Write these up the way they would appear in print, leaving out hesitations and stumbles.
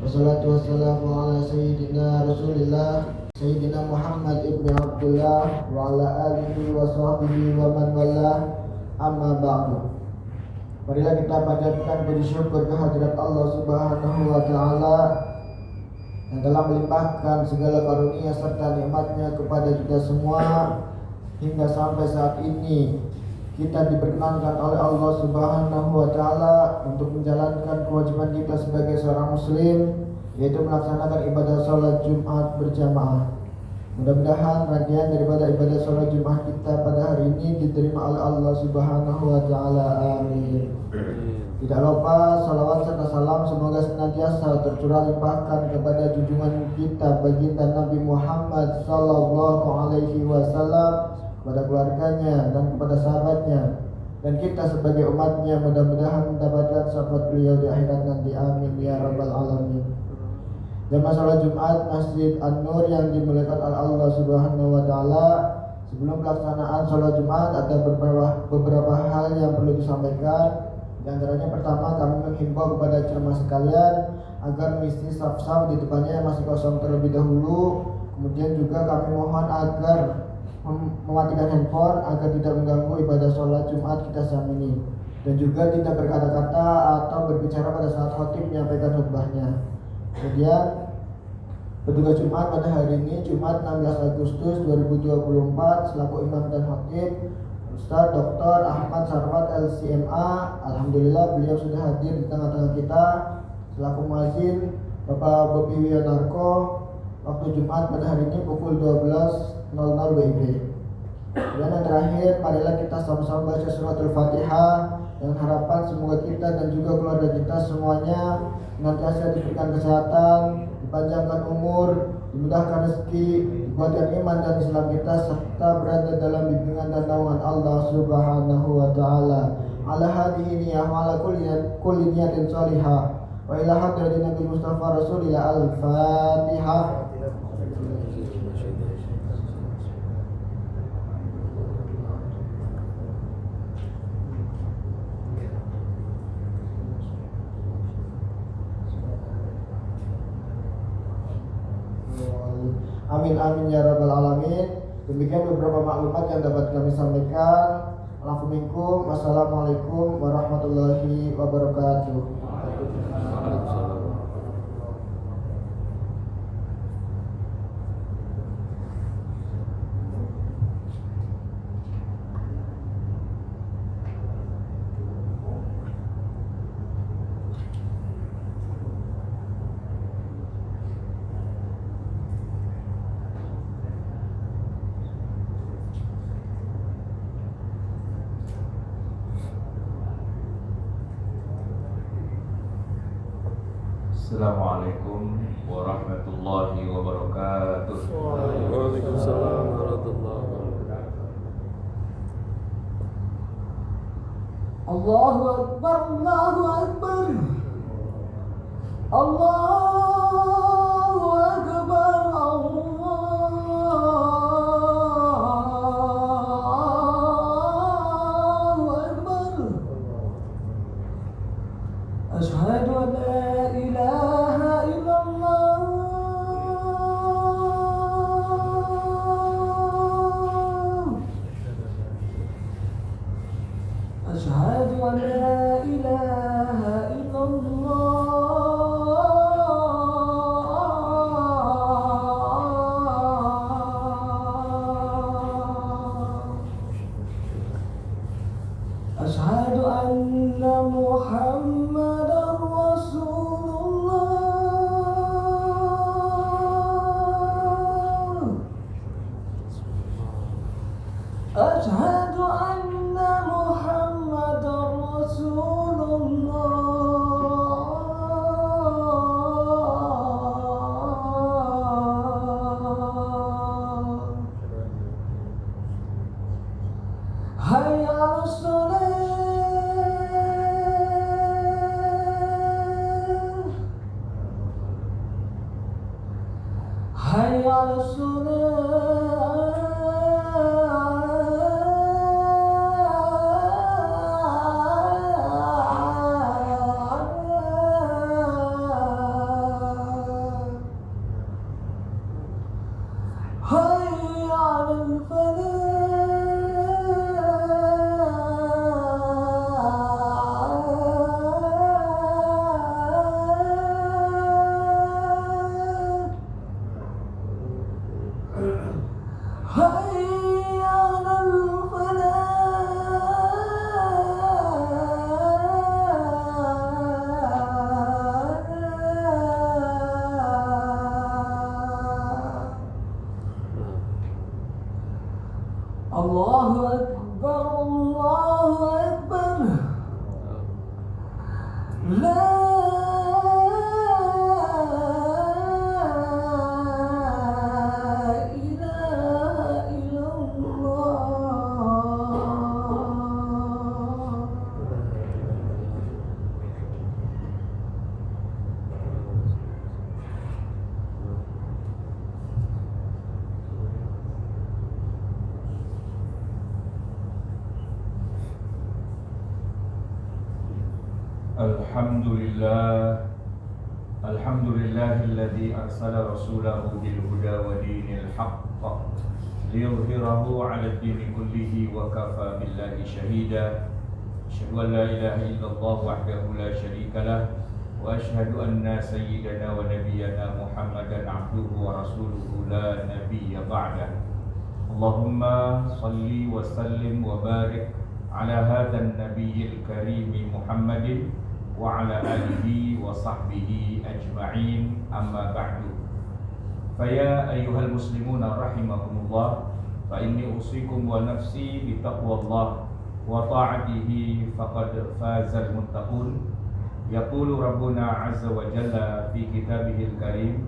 Wassalatu wassalamu ala sayyidina Rasulillah Sayyidina Muhammad ibn Abdullah wa ala alihi wa sahbihi wa man wala, amma ba'du. Marilah kita panjatkan puji syukur kehadirat Allah Subhanahu wa taala yang telah melimpahkan segala karunia serta nikmatnya kepada kita semua hingga sampai saat ini kita diperkenankan oleh Allah Subhanahu wa taala untuk menjalankan kewajiban kita sebagai seorang muslim, yaitu melaksanakan ibadah salat Jumat berjamaah. Mudah-mudahan rangkaian daripada ibadah salat Jumat kita pada hari ini diterima oleh Allah Subhanahu wa taala. Amin. Tidak lupa salawat serta salam semoga senantiasa tercurah limpahkan kepada junjungan kita baginda Nabi Muhammad sallallahu alaihi wasallam, kepada keluarganya dan kepada sahabatnya, dan kita sebagai umatnya mudah-mudahan mendapatkan syafaat beliau di akhirat nanti. Amin ya rabbal alamin. Jamaah salat Jumat Masjid An-Nur yang dimuliakan oleh Allah Subhanahu wa taala, sebelum pelaksanaan salat Jumat ada beberapa hal yang perlu disampaikan. Di antaranya pertama, kami menghimbau kepada jamaah sekalian agar mengisi saf-saf di depannya yang masih kosong terlebih dahulu. Kemudian juga kami mohon agar mematikan handphone agar tidak mengganggu ibadah sholat Jumat kita siang ini, dan juga tidak berkata-kata atau berbicara pada saat khatib menyampaikan khutbahnya. Kemudian petugas Jumat pada hari ini Jumat 16 Agustus 2024 selaku imam dan khatib Ustaz Dr. Ahmad Sarwat LCMA. Alhamdulillah beliau sudah hadir di tengah-tengah kita. Selaku muadzin Bapak Bobi Wiyonarko. Waktu Jumat pada hari ini pukul 12.00 WIB. Dan yang terakhir, marilah kita sama-sama baca surat Al-Fatihah dengan harapan semoga kita dan juga keluarga kita semuanya senantiasa diberikan kesehatan, dipanjangkan umur, dimudahkan rezeki, dikuatkan iman dan Islam kita, serta berada dalam bimbingan dan naungan Allah Subhanahu wa taala. Ala hadhihi niyyah wa ala kulli niyatin shalihah. Wa ila hadratin Nabi Mustafa Rasulillah Al-Fatihah. Amin amin ya rabbal alamin. Demikian beberapa maklumat yang dapat kami sampaikan. Wassalamualaikum warahmatullahi wabarakatuh. Assalamualaikum warahmatullahi wabarakatuh. Waalaikumsalam warahmatullahi wabarakatuh. Allahu Akbar, Allahu Akbar, Allahu Akbar, Allahu Akbar. Asyhadu an la ilaha illallah. Asyhadu an la ilaha illallah. Asyhadu anna Muhammadar Rasulullah. Asyhadu anna Muhammadar Rasulullah. Hayya 'alas shalah. Hayya 'alas shalah. Allahu Akbar, Allahu Akbar. La ilaha illallah. Alhamdulillahilladzi arsala rasulahu bil huda wa dinil haqq liyudhhirahu 'alad dini kullihi wa kafa billahi shahida. Asyhadu an la ilaha illallah wahdahu la syarika lah wa asyhadu anna sayyidana wa nabiyyana Muhammadan 'abduhu wa rasuluhu la nabiyya ba'dah. Allahumma salli wa sallim wa barik ala hadzal nabiyil karim Muhammadin wa ala alihi wa sahbihi ajma'in, amma ba'du. Faya ayyuhal muslimuna rahimakumullah, fa inni usikum wa nafsi bi taqwallah wa ta'atihi faqad fazal muttaqun. Yaqulu rabbuna azza wa jalla fi kitabihil karim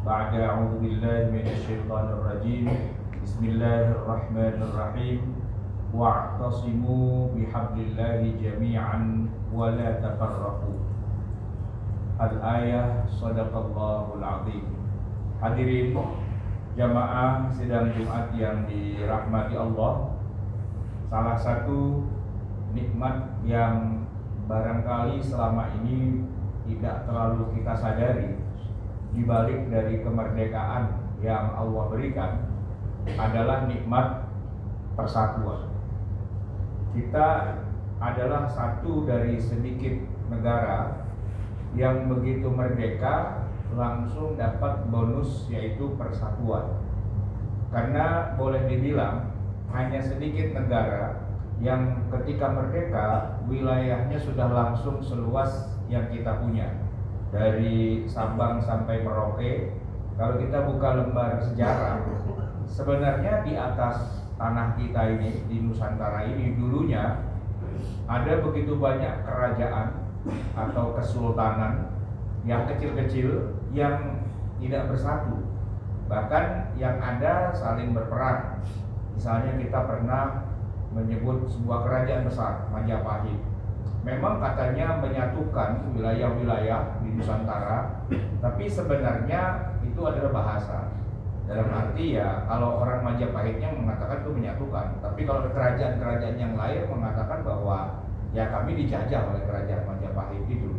ba'da a'udzu billahi minasy syaithanir rajim. Bismillahirrahmanirrahim. Wa'tasimu bihablillahi jami'an wa la tafarraqu. Al-ayah, sadaqallahul azim. Hadirin jamaah sidang Jumat yang dirahmati Allah, salah satu nikmat yang barangkali selama ini tidak terlalu kita sadari di balik dari kemerdekaan yang Allah berikan adalah nikmat persatuan. Kita adalah satu dari sedikit negara yang begitu merdeka langsung dapat bonus, yaitu persatuan. Karena boleh dibilang hanya sedikit negara yang ketika merdeka wilayahnya sudah langsung seluas yang kita punya. Dari Sabang sampai Merauke, kalau kita buka lembar sejarah, sebenarnya di atas tanah kita ini, di Nusantara ini, dulunya ada begitu banyak kerajaan atau kesultanan yang kecil-kecil yang tidak bersatu, bahkan yang ada saling berperang. Misalnya kita pernah menyebut sebuah kerajaan besar, Majapahit, memang katanya menyatukan wilayah-wilayah di Nusantara, tapi sebenarnya itu adalah bahasa. Dalam arti ya, kalau orang Majapahitnya mengatakan itu menyatukan, tapi kalau kerajaan-kerajaan yang lain mengatakan bahwa ya kami dijajah oleh kerajaan Majapahit itu.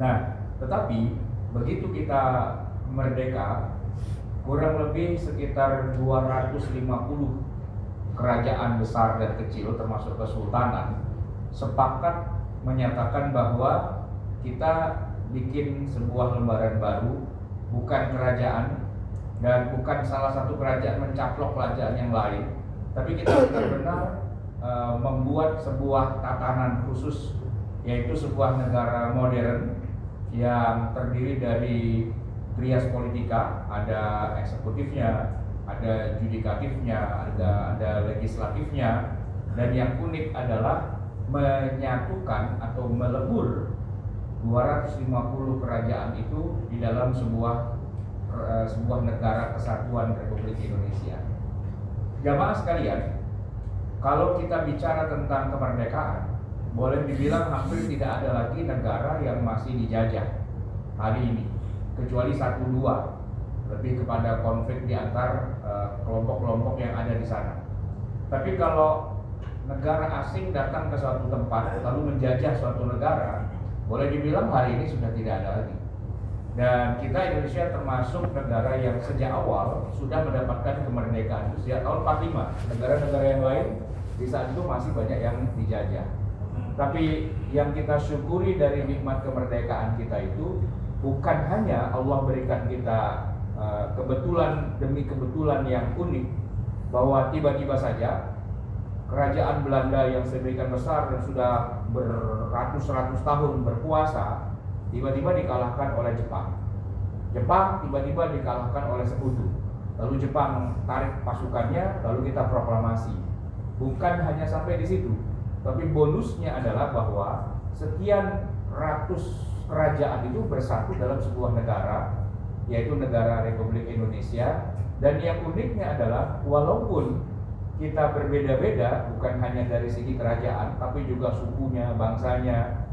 Nah, tetapi begitu kita merdeka, kurang lebih sekitar 250 kerajaan besar dan kecil termasuk kesultanan sepakat menyatakan bahwa kita bikin sebuah lembaran baru, bukan kerajaan dan bukan salah satu kerajaan mencaplok kerajaan yang lain, tapi kita benar-benar membuat sebuah tatanan khusus, yaitu sebuah negara modern yang terdiri dari trias politika, ada eksekutifnya, ada yudikatifnya, ada legislatifnya, dan yang unik adalah menyatukan atau melebur 250 kerajaan itu di dalam sebuah negara kesatuan Republik Indonesia. Jamaah sekalian, kalau kita bicara tentang kemerdekaan, boleh dibilang hampir tidak ada lagi negara yang masih dijajah hari ini, kecuali 1-2, lebih kepada konflik di antar kelompok-kelompok yang ada di sana. Tapi kalau negara asing datang ke suatu tempat lalu menjajah suatu negara, boleh dibilang hari ini sudah tidak ada lagi. Dan kita Indonesia termasuk negara yang sejak awal sudah mendapatkan kemerdekaan sejak tahun 45. Negara-negara yang lain di saat itu masih banyak yang dijajah. Tapi yang kita syukuri dari nikmat kemerdekaan kita itu bukan hanya Allah berikan kita kebetulan demi kebetulan yang unik, bahwa tiba-tiba saja kerajaan Belanda yang sedemikian besar dan sudah beratus-ratus tahun berkuasa tiba-tiba dikalahkan oleh Jepang. Jepang tiba-tiba dikalahkan oleh Sekutu. lalu Jepang tarik pasukannya, lalu kita proklamasi. Bukan hanya sampai di situ, tapi bonusnya adalah bahwa sekian ratus kerajaan itu bersatu dalam sebuah negara, yaitu negara Republik Indonesia. Dan yang uniknya adalah walaupun kita berbeda-beda, bukan hanya dari segi kerajaan, tapi juga sukunya, bangsanya.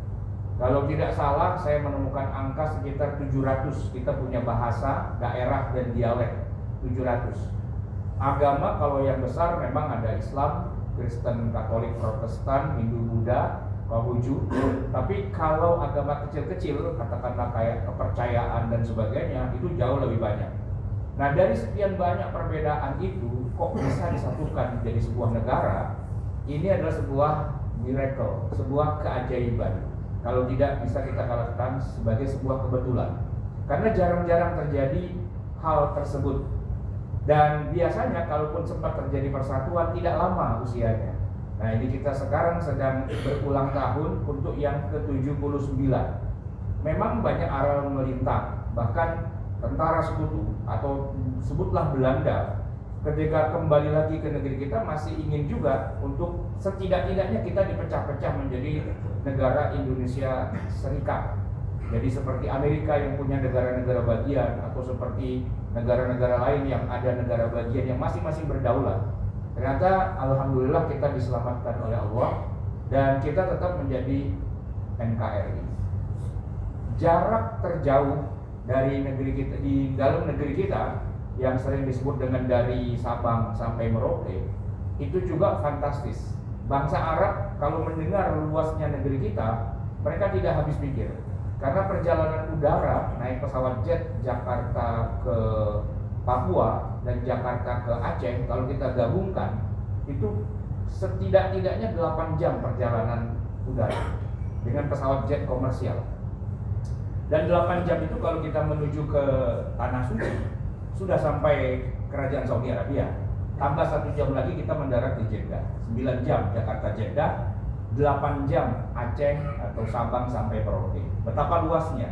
Kalau tidak salah, saya menemukan angka sekitar 700. Kita punya bahasa, daerah, dan dialek 700. Agama kalau yang besar memang ada Islam, Kristen, Katolik, Protestan, Hindu, Buddha, Konghucu. Tapi kalau agama kecil-kecil, katakanlah kayak kepercayaan dan sebagainya, itu jauh lebih banyak. Nah, dari sekian banyak perbedaan itu, kok bisa disatukan menjadi sebuah negara? Ini adalah sebuah miracle, sebuah keajaiban. Kalau tidak bisa kita katakan sebagai sebuah kebetulan. Karena jarang-jarang terjadi hal tersebut. Dan biasanya kalaupun sempat terjadi persatuan tidak lama usianya. Nah, ini kita sekarang sedang berulang tahun untuk yang ke-79. Memang banyak aral melintang, bahkan tentara sekutu atau sebutlah Belanda ketika kembali lagi ke negeri kita masih ingin juga untuk setidak-tidaknya kita dipecah-pecah menjadi negara Indonesia Serikat. Jadi seperti Amerika yang punya negara-negara bagian, atau seperti negara-negara lain yang ada negara bagian yang masing-masing berdaulat. Ternyata alhamdulillah kita diselamatkan oleh Allah dan kita tetap menjadi NKRI. Jarak terjauh dari negeri kita, di dalam negeri kita yang sering disebut dengan dari Sabang sampai Merauke, itu juga fantastis. Bangsa Arab kalau mendengar luasnya negeri kita, mereka tidak habis pikir. Karena perjalanan udara, naik pesawat jet Jakarta ke Papua dan Jakarta ke Aceh, kalau kita gabungkan, itu setidak-tidaknya 8 jam perjalanan udara dengan pesawat jet komersial. Dan 8 jam itu kalau kita menuju ke Tanah Suci, sudah sampai Kerajaan Saudi Arabia. Tambah 1 jam lagi kita mendarat di Jeddah. 9 jam Jakarta Jeddah, 8 jam Aceh atau Sabang sampai Merauke. Betapa luasnya.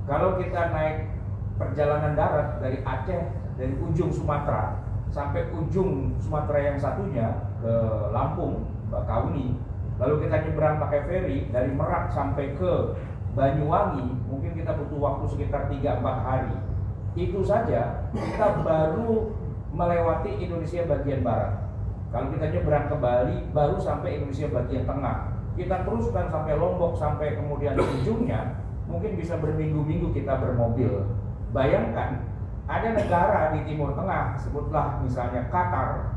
Kalau kita naik perjalanan darat dari Aceh, dari ujung Sumatera sampai ujung Sumatera yang satunya ke Lampung, Bakauni, lalu kita nyebrang pakai feri dari Merak sampai ke Banyuwangi, mungkin kita butuh waktu sekitar 3-4 hari. Itu saja kita baru melewati Indonesia bagian barat. Kalau kita nyebrang ke Bali, baru sampai Indonesia bagian tengah. Kita teruskan sampai Lombok, sampai kemudian ujungnya, mungkin bisa berminggu-minggu kita bermobil. Bayangkan, ada negara di Timur Tengah, sebutlah misalnya Qatar,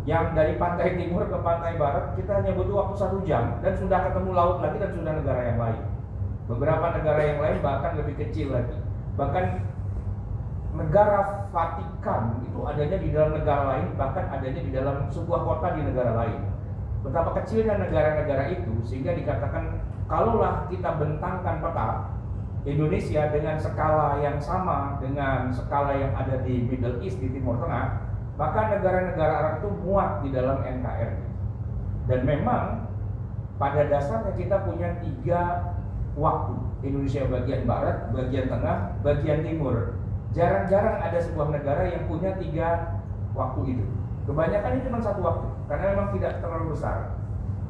yang dari pantai timur ke pantai barat, kita hanya butuh waktu 1 jam, dan sudah ketemu laut lagi, dan sudah negara yang lain. Beberapa negara yang lain bahkan lebih kecil lagi. Bahkan negara Vatikan itu adanya di dalam negara lain, bahkan adanya di dalam sebuah kota di negara lain. Betapa kecilnya negara-negara itu sehingga dikatakan kalaulah kita bentangkan peta Indonesia dengan skala yang sama dengan skala yang ada di Middle East, di Timur Tengah, maka negara-negara Arab itu muat di dalam NKRI. Dan memang pada dasarnya kita punya 3 waktu, Indonesia bagian barat, bagian tengah, bagian timur. Jarang-jarang ada sebuah negara yang punya 3 waktu itu. Kebanyakan itu cuma 1 waktu, karena memang tidak terlalu besar.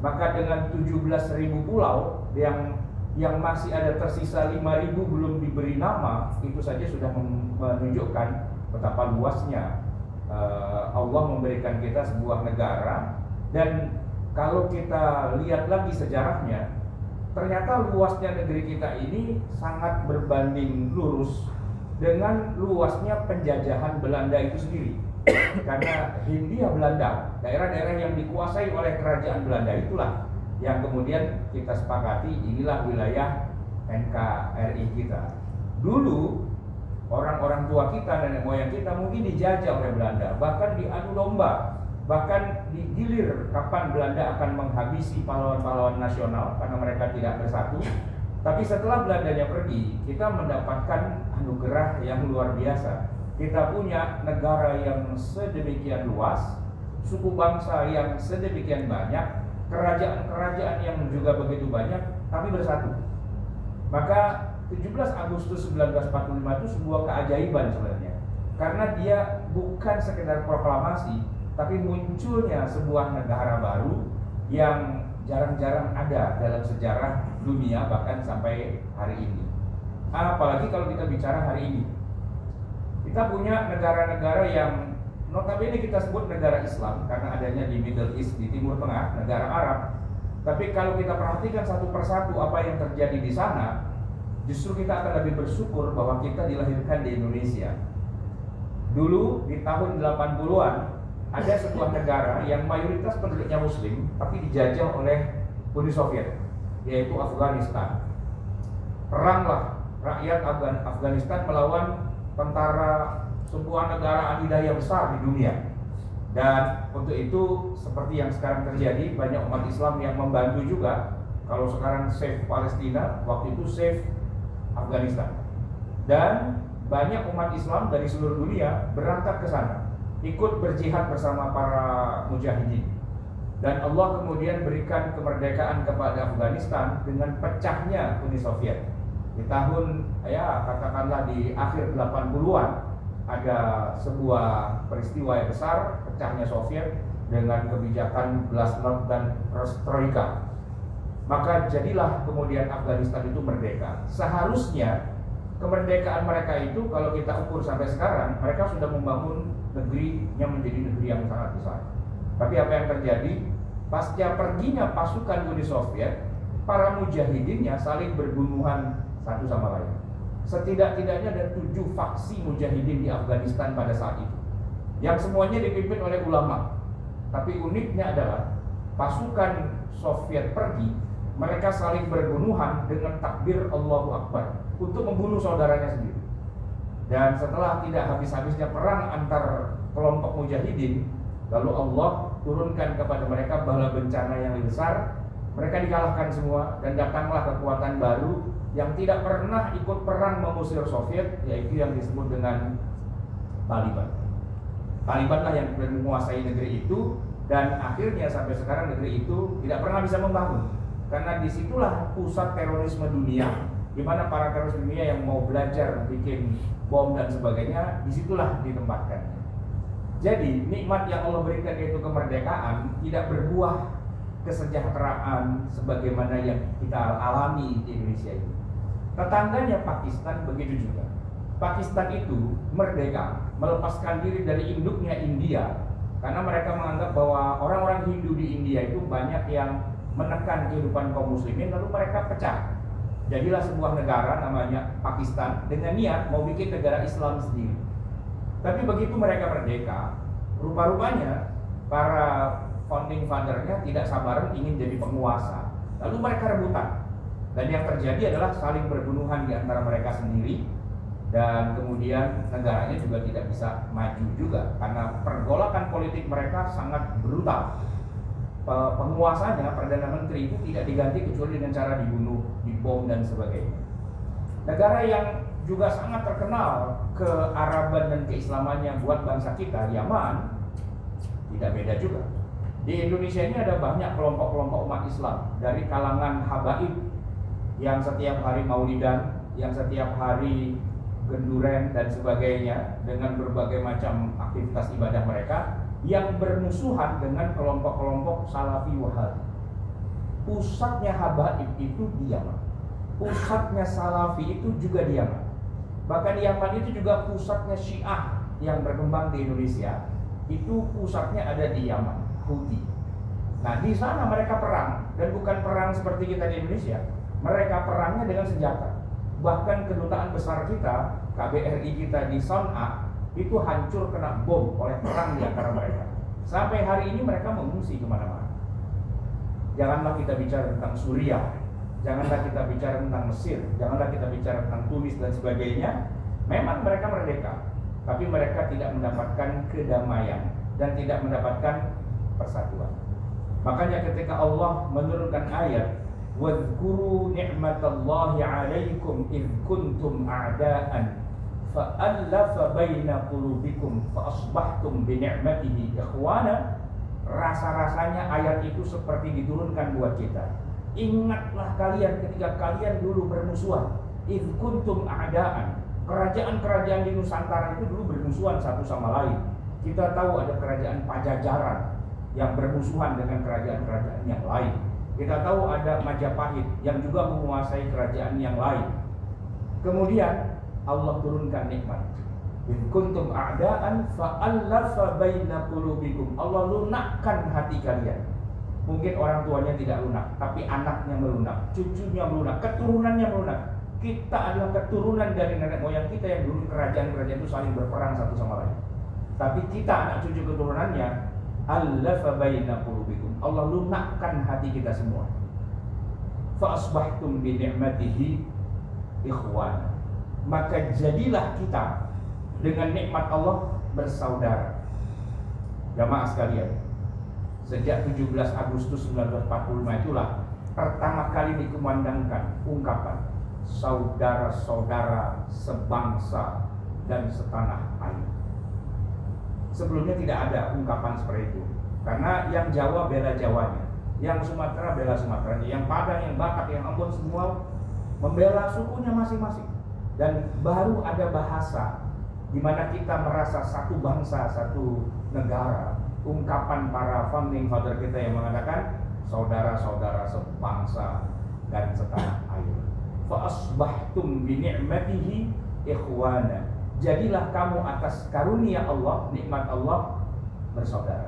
Maka dengan 17.000 pulau yang masih ada tersisa 5.000 belum diberi nama, itu saja sudah menunjukkan betapa luasnya Allah memberikan kita sebuah negara. Dan kalau kita lihat lagi sejarahnya, ternyata luasnya negeri kita ini sangat berbanding lurus dengan luasnya penjajahan Belanda itu sendiri. Karena Hindia Belanda, daerah-daerah yang dikuasai oleh kerajaan Belanda itulah yang kemudian kita sepakati inilah wilayah NKRI kita. Dulu orang-orang tua kita, nenek moyang kita mungkin dijajah oleh Belanda, bahkan diadu domba, bahkan digilir kapan Belanda akan menghabisi pahlawan-pahlawan nasional karena mereka tidak bersatu. Tapi setelah Belandanya pergi, kita mendapatkan anugerah yang luar biasa. Kita punya negara yang sedemikian luas, suku bangsa yang sedemikian banyak, kerajaan-kerajaan yang juga begitu banyak, tapi bersatu. Maka 17 Agustus 1945 itu sebuah keajaiban sebenarnya. karena dia bukan sekedar proklamasi, tapi munculnya sebuah negara baru yang jarang-jarang ada dalam sejarah dunia bahkan sampai hari ini. Apalagi kalau kita bicara hari ini, kita punya negara-negara yang notabene kita sebut negara Islam karena adanya di Middle East, di Timur Tengah, negara Arab. Tapi kalau kita perhatikan satu persatu apa yang terjadi di sana, justru kita akan lebih bersyukur bahwa kita dilahirkan di Indonesia. Dulu di tahun 80-an ada sebuah negara yang mayoritas penduduknya Muslim tapi dijajah oleh Uni Soviet, yaitu Afghanistan. Peranglah rakyat Afghanistan melawan tentara sebuah negara adidaya besar di dunia. Dan untuk itu seperti yang sekarang terjadi, banyak umat Islam yang membantu juga. Kalau sekarang save Palestina, waktu itu save Afghanistan. Dan banyak umat Islam dari seluruh dunia berangkat ke sana, ikut berjihad bersama para mujahidin. Dan Allah kemudian berikan kemerdekaan kepada Afghanistan dengan pecahnya Uni Soviet. Di tahun, katakanlah di akhir 80-an, ada sebuah peristiwa yang besar, pecahnya Soviet dengan kebijakan Glasnost dan Perestroika. Maka jadilah kemudian Afghanistan itu merdeka. Seharusnya kemerdekaan mereka itu kalau kita ukur sampai sekarang, mereka sudah membangun negeri yang menjadi negeri yang sangat besar. Tapi apa yang terjadi? Pasca perginya pasukan Uni Soviet, para mujahidinnya saling berbunuhan satu sama lain. Setidak-tidaknya ada 7 faksi mujahidin di Afghanistan pada saat itu, yang semuanya dipimpin oleh ulama. Tapi uniknya adalah pasukan Soviet pergi, mereka saling berbunuhan dengan takbir Allahu Akbar untuk membunuh saudaranya sendiri. Dan setelah tidak habis-habisnya perang antar kelompok mujahidin, lalu Allah turunkan kepada mereka bala bencana yang lebih besar. Mereka dikalahkan semua dan datanglah kekuatan baru yang tidak pernah ikut perang mengusir Soviet, yaitu yang disebut dengan Taliban. Talibanlah yang menguasai negeri itu, dan akhirnya sampai sekarang negeri itu tidak pernah bisa membangun. Karena disitulah pusat terorisme dunia, di mana para teroris dunia yang mau belajar bikin bom dan sebagainya, disitulah ditempatkan. Jadi nikmat yang Allah berikan yaitu kemerdekaan tidak berbuah kesejahteraan sebagaimana yang kita alami di Indonesia ini. Tetangganya Pakistan begitu juga. Pakistan itu merdeka, melepaskan diri dari induknya India, karena mereka menganggap bahwa orang-orang Hindu di India itu banyak yang menekan kehidupan kaum muslimin, lalu mereka pecah. Jadilah sebuah negara namanya Pakistan dengan niat mau bikin negara Islam sendiri. Tapi begitu mereka merdeka, rupa-rupanya para founding father-nya tidak sabaran ingin jadi penguasa. Lalu mereka rebutan. Dan yang terjadi adalah saling berbunuhan di antara mereka sendiri. Dan kemudian negaranya juga tidak bisa maju juga karena pergolakan politik mereka sangat brutal. Penguasanya, Perdana Menteri itu tidak diganti kecuali dengan cara dibunuh, dibom dan sebagainya. Negara yang juga sangat terkenal kearaban dan keislamannya buat bangsa kita, Yaman, tidak beda juga. Di Indonesia ini ada banyak kelompok-kelompok umat Islam, dari kalangan habaib yang setiap hari maulidan, yang setiap hari genduren dan sebagainya dengan berbagai macam aktivitas ibadah mereka, yang bermusuhan dengan kelompok-kelompok Salafi Wahabi. Pusatnya habaib itu di Yaman, pusatnya Salafi itu juga di Yaman. Bahkan Yaman itu juga pusatnya Syiah yang berkembang di Indonesia, itu pusatnya ada di Yaman, Houthi. Nah di sana mereka perang, dan bukan perang seperti kita di Indonesia. Mereka perangnya dengan senjata. Bahkan kedutaan besar kita, KBRI kita di Son'a, itu hancur kena bom oleh perang di antara mereka. Sampai hari ini mereka mengungsi kemana-mana. Janganlah kita bicara tentang Suriah, janganlah kita bicara tentang Mesir, janganlah kita bicara tentang Tunis dan sebagainya. Memang mereka merdeka, tapi mereka tidak mendapatkan kedamaian dan tidak mendapatkan persatuan. Makanya ketika Allah menurunkan ayat وَاذْكُرُوا نِعْمَةَ اللَّهِ عَلَيْكُمْ إِذْ كُنْتُمْ أَعْدَاءً فَأَلَّفَ بَيْنَ قُلُوبِكُمْ فَأَصْبَحْتُمْ بِنِعْمَتِهِ إِخْوَانًا. Rasa-rasanya ayat itu seperti diturunkan buat kita. Ingatlah kalian ketika kalian dulu bermusuhan, إِذْ كُنْتُمْ أَعْدَاءً, Kerajaan-kerajaan di Nusantara itu dulu bermusuhan satu sama lain. Kita tahu ada kerajaan Pajajaran yang bermusuhan dengan kerajaan-kerajaan yang lain. Kita tahu ada Majapahit yang juga menguasai kerajaan yang lain. Kemudian Allah turunkan nikmat. In kuntum a'daan fa'allafa baina qulubikum. Allah lunakkan hati kalian. Mungkin orang tuanya tidak lunak, tapi anaknya melunak, cucunya melunak, keturunannya melunak. Kita adalah keturunan dari nenek moyang kita yang dulu kerajaan-kerajaan itu saling berperang satu sama lain. Tapi kita anak cucu keturunannya, allafa baina qulubikum. Allah lunakkan hati kita semua. Fa asbahtum bi ni'matihi ikhwana. Maka jadilah kita dengan nikmat Allah bersaudara. Jamaah sekalian, sejak 17 Agustus 1945 itulah pertama kali dikumandangkan ungkapan saudara-saudara sebangsa dan setanah air. Sebelumnya tidak ada ungkapan seperti itu. Karena yang Jawa bela Jawanya, yang Sumatera bela Sumateranya, yang Padang, yang Batak, yang Ambon semua membela sukunya masing-masing. Dan baru ada bahasa di mana kita merasa satu bangsa, satu negara. Ungkapan para founding father kita yang mengatakan saudara-saudara sebangsa dan setanah air. Fa asbahtum bi ni'matihi ikhwana. Jadilah kamu atas karunia Allah, nikmat Allah bersaudara.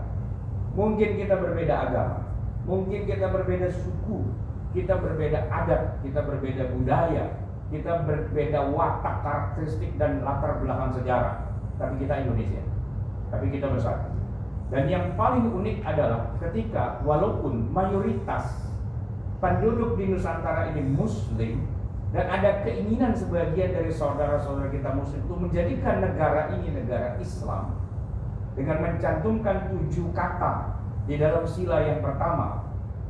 Mungkin kita berbeda agama, mungkin kita berbeda suku, kita berbeda adat, kita berbeda budaya, kita berbeda watak, karakteristik dan latar belakang sejarah. Tapi kita Indonesia, tapi kita bersatu. Dan yang paling unik adalah ketika walaupun mayoritas penduduk di Nusantara ini Muslim, dan ada keinginan sebagian dari saudara-saudara kita Muslim untuk menjadikan negara ini negara Islam dengan mencantumkan 7 kata di dalam sila yang pertama,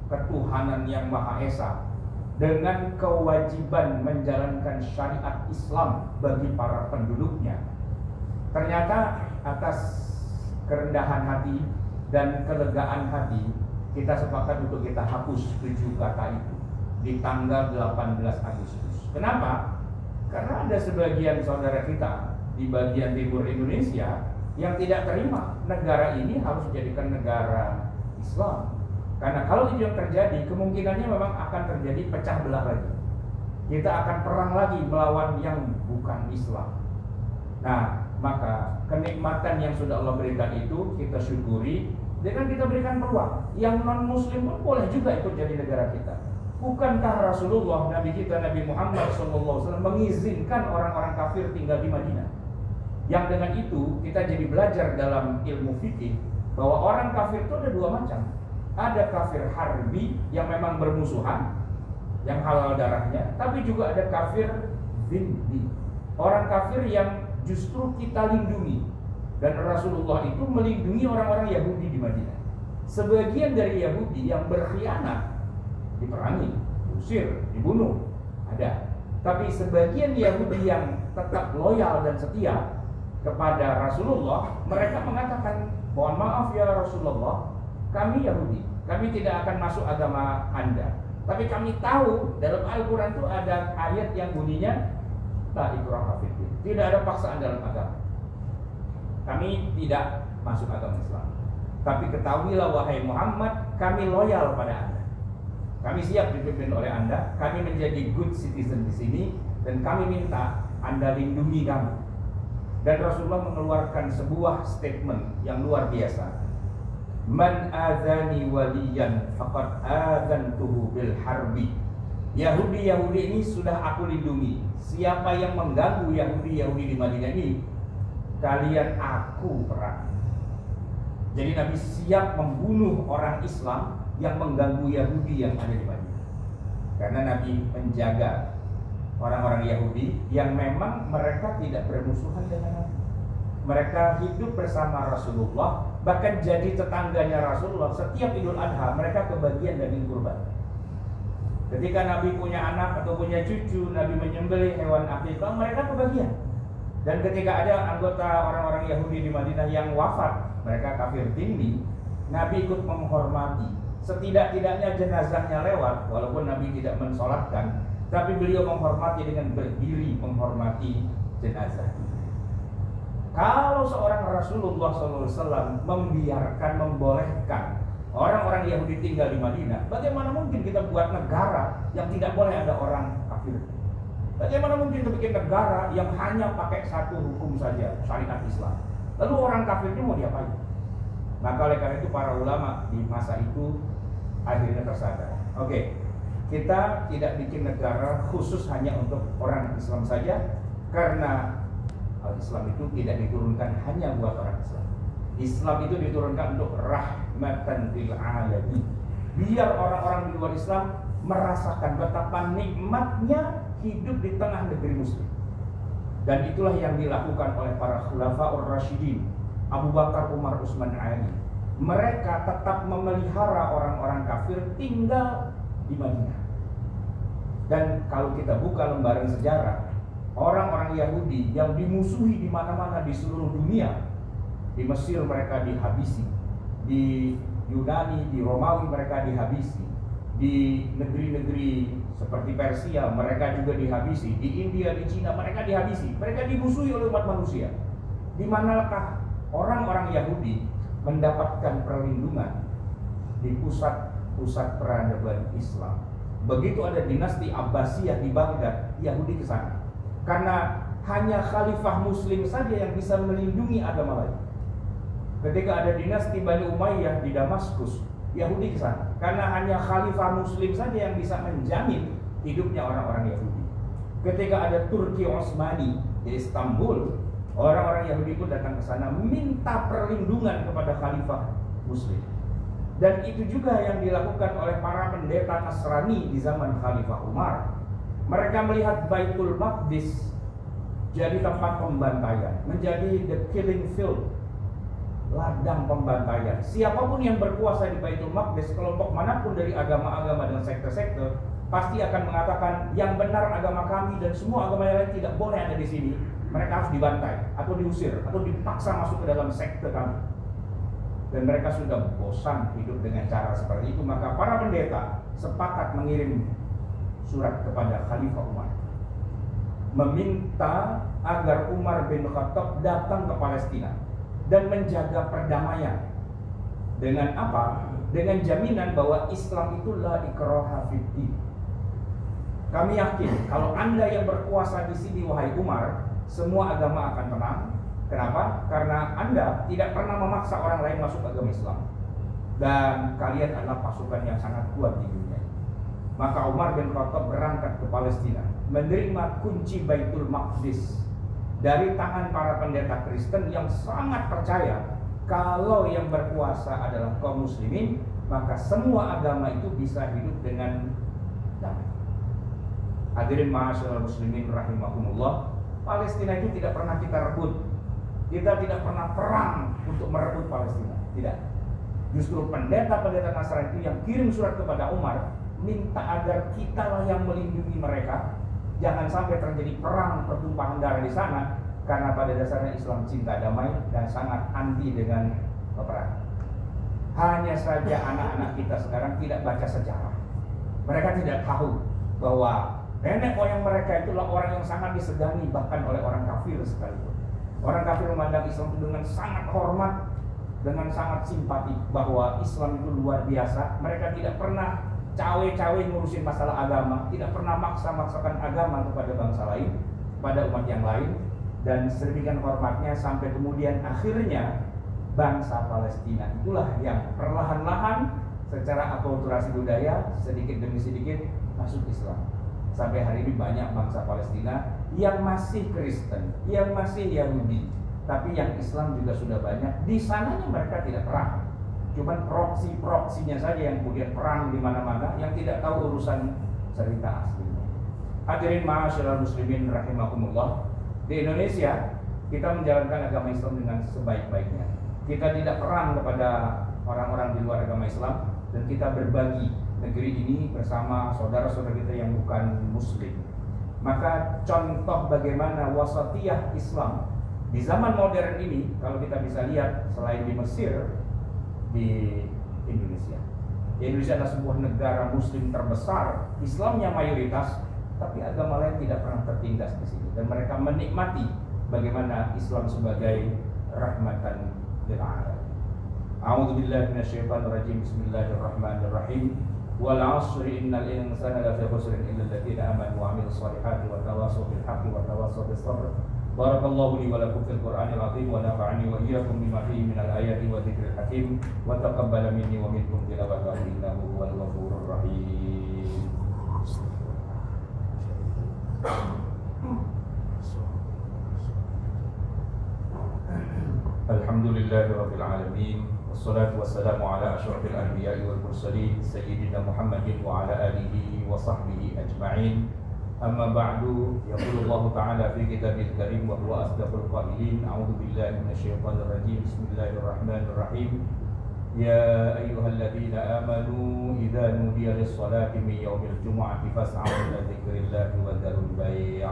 ketuhanan yang Maha Esa, dengan kewajiban menjalankan syariat Islam bagi para penduduknya. Ternyata atas kerendahan hati dan kelegaan hati, kita sepakat untuk kita hapus 7 kata itu di tanggal 18 Agustus. Kenapa? Karena ada sebagian saudara kita di bagian timur Indonesia yang tidak terima negara ini harus dijadikan negara Islam. Karena kalau itu yang terjadi, kemungkinannya memang akan terjadi pecah belah lagi. Kita akan perang lagi melawan yang bukan Islam. Nah, maka kenikmatan yang sudah Allah berikan itu kita syukuri dengan kita berikan peluang. Yang non-Muslim pun boleh juga ikut jadi negara kita. Bukankah Rasulullah, Nabi kita Nabi Muhammad SAW mengizinkan orang-orang kafir tinggal di Madinah? Yang dengan itu kita jadi belajar dalam ilmu fikih bahwa orang kafir itu ada 2 macam. Ada kafir harbi yang memang bermusuhan, yang halal darahnya, tapi juga ada kafir zimmi, orang kafir yang justru kita lindungi. Dan Rasulullah itu melindungi orang-orang Yahudi di Madinah. Sebagian dari Yahudi yang berkhianat diperangi, diusir, dibunuh, ada. Tapi sebagian Yahudi yang tetap loyal dan setia kepada Rasulullah, mereka mengatakan, mohon maaf ya Rasulullah, kami Yahudi, kami tidak akan masuk agama Anda. Tapi kami tahu dalam Al-Quran itu ada ayat yang bunyinya la ikraha fiddin, tidak ada paksaan dalam agama. Kami tidak masuk agama Islam. Tapi ketahuilah wahai Muhammad, kami loyal pada Anda. Kami siap dipimpin oleh Anda, kami menjadi good citizen di sini, dan kami minta Anda lindungi kami. Dan Rasulullah mengeluarkan sebuah statement yang luar biasa. Man azani waliyan faqad azantuhu bil harbi. Yahudi ini sudah aku lindungi. Siapa yang mengganggu Yahudi di Madinah ini, kalian aku perang. Jadi Nabi siap membunuh orang Islam yang mengganggu Yahudi yang ada di Madinah. Karena Nabi menjaga orang-orang Yahudi yang memang mereka tidak bermusuhan dengan Nabi. Mereka hidup bersama Rasulullah, bahkan jadi tetangganya Rasulullah. Setiap Idul Adha mereka kebagian daging kurban. Ketika Nabi punya anak atau punya cucu, Nabi menyembelih hewan akikah, mereka kebagian. Dan ketika ada anggota orang-orang Yahudi di Madinah yang wafat, mereka kafir dhimmi, Nabi ikut menghormati. Setidak-tidaknya jenazahnya lewat, walaupun Nabi tidak mensolatkan, tapi beliau menghormati dengan berdiri menghormati jenazah. Kalau seorang Rasulullah SAW membolehkan orang-orang Yahudi tinggal di Madinah, bagaimana mungkin kita buat negara yang tidak boleh ada orang kafir? Bagaimana mungkin kita bikin negara yang hanya pakai satu hukum saja, syariat Islam? Lalu orang kafir itu mau diapain? Maka oleh karena itu para ulama di masa itu akhirnya tersadar. Oke, kita tidak bikin negara khusus hanya untuk orang Islam saja, karena Islam itu tidak diturunkan hanya buat orang Islam. Islam itu diturunkan untuk rahmatan lil alamin. Biar orang-orang di luar Islam merasakan betapa nikmatnya hidup di tengah negeri muslim. Dan itulah yang dilakukan oleh para khulafaur rasyidin, Abu Bakar, Umar, Utsman, Ali. Mereka tetap memelihara orang-orang kafir tinggal di Madinah. Dan kalau kita buka lembaran sejarah, orang-orang Yahudi yang dimusuhi di mana-mana di seluruh dunia, di Mesir mereka dihabisi, di Yunani, di Romawi mereka dihabisi, di negeri-negeri seperti Persia mereka juga dihabisi, di India, di Cina mereka dihabisi, mereka dimusuhi oleh umat manusia. Di manakah orang-orang Yahudi mendapatkan perlindungan? Di pusat-pusat peradaban Islam. Begitu ada dinasti Abbasiyah di Baghdad, Yahudi ke sana. Karena hanya khalifah muslim saja yang bisa melindungi agama lain. Ketika ada dinasti Bani Umayyah di Damaskus, Yahudi ke sana. Karena hanya khalifah muslim saja yang bisa menjamin hidupnya orang-orang Yahudi. Ketika ada Turki Osmani di Istanbul, orang-orang Yahudi pun datang ke sana minta perlindungan kepada khalifah muslim. Dan itu juga yang dilakukan oleh para pendeta Nasrani di zaman Khalifah Umar. Mereka melihat Baitul Maqdis jadi tempat pembantaian, menjadi the killing field, ladang pembantaian. Siapapun yang berkuasa di Baitul Maqdis, kelompok manapun dari agama-agama dan sekte-sekte, pasti akan mengatakan yang benar agama kami dan semua agama yang lain tidak boleh ada di sini. Mereka harus dibantai atau diusir atau dipaksa masuk ke dalam sekte kami. Dan mereka sudah bosan hidup dengan cara seperti itu. Maka para pendeta sepakat mengirim surat kepada Khalifah Umar, meminta agar Umar bin Khattab datang ke Palestina dan menjaga perdamaian. Dengan apa? Dengan jaminan bahwa Islam itu la ikraha fiddin. Kami yakin kalau Anda yang berkuasa di sini, wahai Umar, semua agama akan tenang. Kenapa? Karena Anda tidak pernah memaksa orang lain masuk agama Islam. Dan kalian adalah pasukan yang sangat kuat di dunia. Maka Umar bin Khattab berangkat ke Palestina, menerima kunci Baitul Maqdis dari tangan para pendeta Kristen yang sangat percaya kalau yang berkuasa adalah kaum muslimin, maka semua agama itu bisa hidup dengan damai. Hadirin ma'asyiral muslimin rahimakumullah, Palestina itu tidak pernah kita rebut. Kita tidak pernah perang untuk merebut Palestina, tidak. Justru pendeta-pendeta Nasrani itu yang kirim surat kepada Umar, minta agar kitalah yang melindungi mereka. Jangan sampai terjadi perang pertumpahan darah di sana, karena pada dasarnya Islam cinta damai dan sangat anti dengan peperangan. Hanya saja anak-anak kita sekarang tidak baca sejarah. Mereka tidak tahu bahwa nenek moyang mereka itulah orang yang sangat disegani bahkan oleh orang kafir sekalipun. Orang kafir memandang Islam itu dengan sangat hormat, dengan sangat simpati, bahwa Islam itu luar biasa. Mereka tidak pernah cawe-cawe ngurusin masalah agama, tidak pernah maksa-maksakan agama kepada bangsa lain, pada umat yang lain. Dan sedemikian hormatnya sampai kemudian akhirnya bangsa Palestina itulah yang perlahan-lahan secara akulturasi budaya sedikit demi sedikit masuk Islam. Sampai hari ini banyak bangsa Palestina yang masih Kristen, yang masih Yahudi, tapi yang Islam juga sudah banyak. Di sananya mereka tidak perang, cuman proksi-proksinya saja yang kemudian perang di mana-mana, yang tidak tahu urusan cerita aslinya. Hadirin ma'asyiral muslimin rahimakumullah, di Indonesia kita menjalankan agama Islam dengan sebaik-baiknya. Kita tidak perang kepada orang-orang di luar agama Islam, dan kita berbagi negeri ini bersama saudara-saudara kita yang bukan muslim. Maka contoh bagaimana wasatiyah Islam di zaman modern ini, kalau kita bisa lihat selain di Mesir, di Indonesia. Indonesia adalah sebuah negara muslim terbesar, Islamnya mayoritas, tapi agama lain tidak pernah tertindas di sini, dan mereka menikmati bagaimana Islam sebagai rahmatan lil alamin. A'udzu billahi minasyaitonir rajim. Bismillahirrahmanirrahim. Wal 'ashri innal insana lafi khusrin illa alladziina aamanu wa 'amilus shalihaati wa tawassaw bil haqqi wa tawassaw bis sabr. Barakallahu li wa lakum fil Qur'anil 'azim wa nafa'ani wa iyyakum bima fihi minal ayati wa dzikril hakim wa taqabbala minni wa minkum tilawatahu innahu huwal ghafurur rahim. Alhamdulillahi rabbil alamin, wassalatu wassalamu ala asyrafil anbiya'i wal mursalin sayyidina Muhammadin wa ala alihi wa sahbihi ajma'in. Amma ba'du, yaqulu Allah ta'ala fi kitabil karim wa huwa asdaqul qailin. A'udzu billahi minasyaitonir rajim. Bismillahirrahmanirrahim. Ya ayyuhalladzina amanu idza nudiya lis-salati min yaumil jumu'ati fas'au ila dzikrillahi wa dzarul bai'.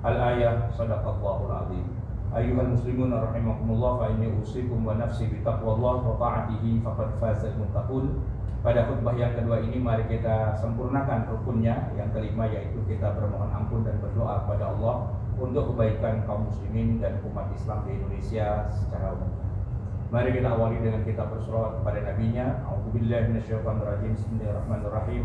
Al-ayah, sadaqallahul azim. Ayyuhal muslimun rahimakumullah, fa inni usikum wa nafsi bi taqwallah wa ta'atihi faqad fazal muttaqun. Pada khutbah yang kedua ini mari kita sempurnakan rukunnya yang kelima, yaitu kita bermohon ampun dan berdoa kepada Allah untuk kebaikan kaum muslimin dan umat Islam di Indonesia secara umum. Mari kita awali dengan kita berselawat kepada nabinya. A'udzubillahi minasyaitonirrajim. Bismillahirrahmanirrahim.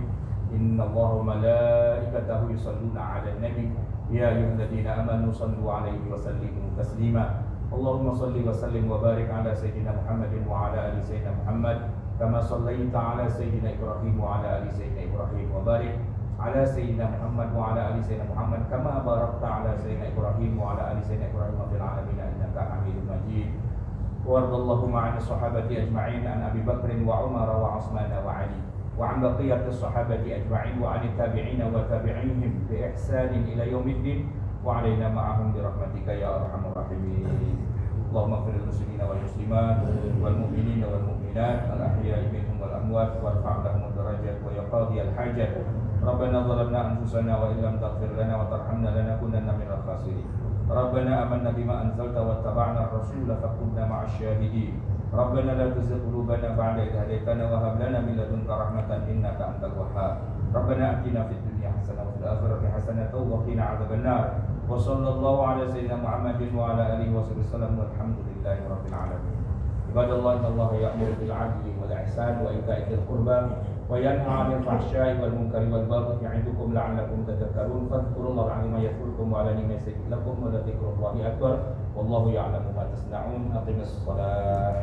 Innallaha wa malaikatahu yusholluna 'alan nabi ya ayyuhalladzina amanu shallu 'alaihi wa sallimu taslima. Allahumma shalli wa sallim wa barik 'ala sayyidina Muhammadin wa 'ala ali sayyidina Muhammad kama shallaita 'ala sayyidina Ibrahim wa 'ala ali sayyidina Ibrahim wa barik 'ala sayyidina Muhammad wa 'ala ali sayyidina Muhammad kama barakta 'ala sayyidina Ibrahim wa 'ala ali sayyidina Ibrahim fil 'alamin innaka Hamidum Majid. Wardallahu ma'an sahabati ajma'in an Abi Bakr wa Umar wa Utsman wa Ali wa an baqiyatis sahabati ajma'in wa an tabi'in wa tabi'ihim bi ihsanin ila yaumiddin wa 'alaina ma'ahum bi rahmatika ya arhamar rahimin. Allahumma ighfir lil muslimina wal muslimat wal mu'minina wal mu'minat al ahya'i minhum wal amwat warfa' lahum darajat wa yaqdi al hajat. Rabbana zalamna anfusana wa illam taghfir lana wa tarhamna lanakunanna minal khasirin. Rabbana amanna bima anzalta wa taba'na ar-rasula fakunna ma'asy syahidin. Rabbana la tuzigh qulubana ba'da idh hadaytana wa hab lana min ladunka rahmatan innaka antal wahhab. Rabbana atina fid dunya hasanah wa fil akhirati hasanah wa qina adzabannar. Wa sallallahu ala sayyidina Muhammadin wa ala alihi wasallam walhamdulillahi rabbil alamin. Ibadallah, innallaha ya'muru bil 'adli wal ihsan wa ita'i dzil qurba wa yanha 'anil fahsya'i wal munkari wal baghi ya'idukum la'allakum tadhakkarun. Fadhkurullaha 'azima yadhkurkum wa 'ala ni'matihi yazidukum lakum wa la dzikrullahi akbar wallahu ya'lamu ma tasna'un. Aqimis shalah.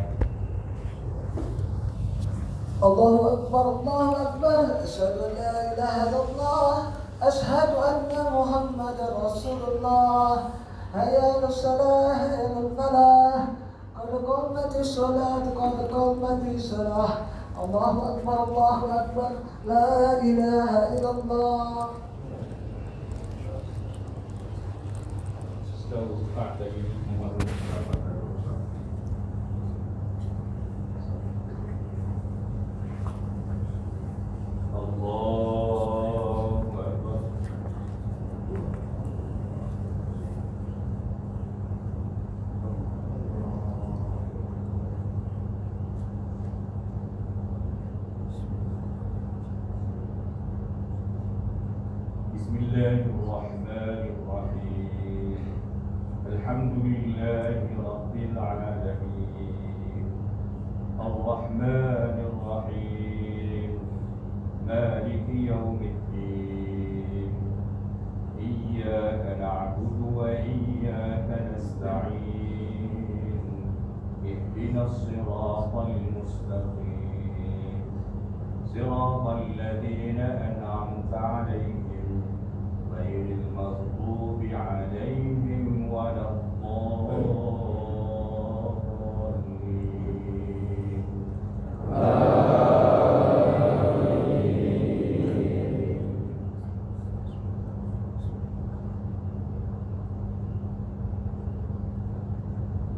Allahu akbar, Allahu akbar. Asyhadu an la ilaha illallah, asyhadu anna Muhammadar Rasulullah. Hayya 'alas salah, hayya 'alal falah. Qad qamatis shalah, qad qamatis shalah. Allahu akbar, Allahu akbar. La ilaha illallah. Allahu akbar. Bismillahirrahmanirrahim. Alhamdulillahi rabbil alamin. Ar-Rahmanir Rahim. Maliki yaumiddin. Iyyaka na'budu wa iyyaka nasta'in. Ihdinas siratal mustaqim. Siratal ladzina an'amta 'alaihim ghairil maghdubi 'alaihim waladdallin.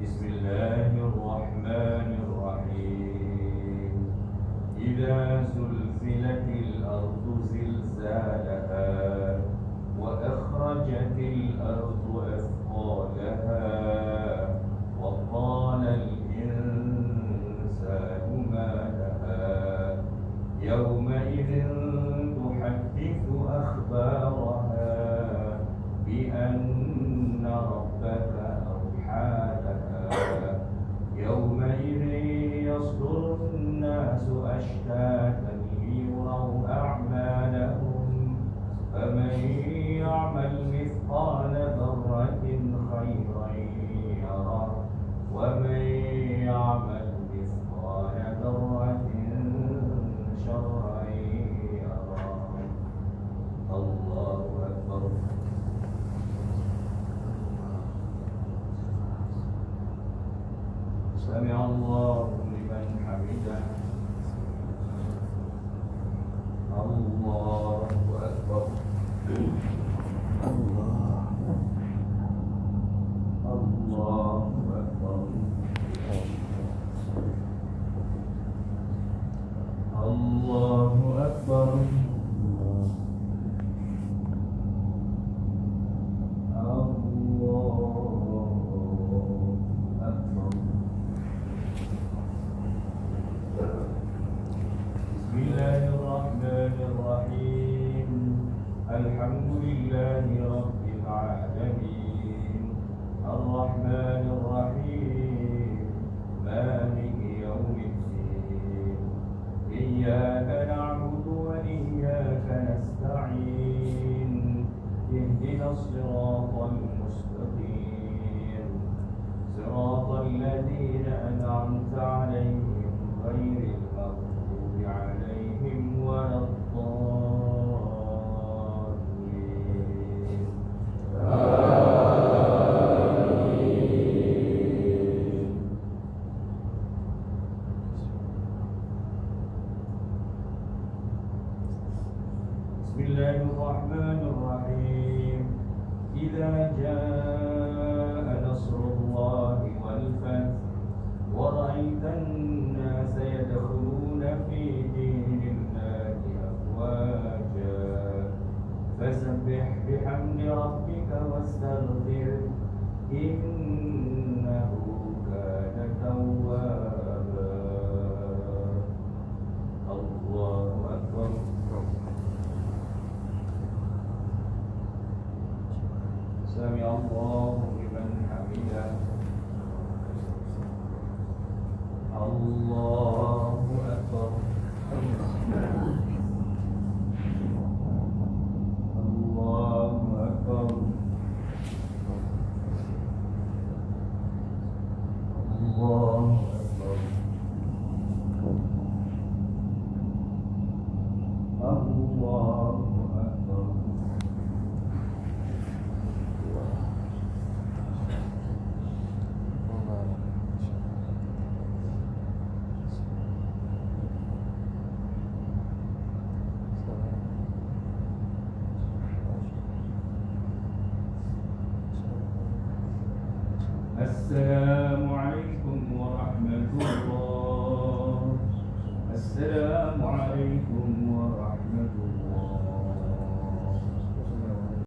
Bismillahirrahmanirrahim. Idza zulzilatil ardu zilzalaha wa akhrajatil ardu athqalaha wa qala al insanu ma laha yawma idzin tuhaddithu akhbaraha ومن يعمل مثقال ذرة شرا يره الله أكبر. سمع الله لمن حمده. الله أكبر. الله أكبر. الله أكبر. بسم الله الرحمن الرحيم. الحمد لله رب العالمين الرحمن الرحيم مالك يوم الدين إياك نعبد وإياك نستعين اهدنا الصراط المستقيم صراط الذين أنعمت عليهم غير المغضوب عليهم ولا الضالين. بسم الله الرحمن الرحيم. إذا جاء نصر الله والفتح ورأيت الناس يدخلون في دين الله أفواجا فسبح بحمد ربك واستغفره إنه كان توابا. الله أكبر. سمع الله لمن حمده. الله أكبر. الله أكبر. الله أكبر. الله أكبر. السلام عليكم ورحمة الله. السلام عليكم ورحمة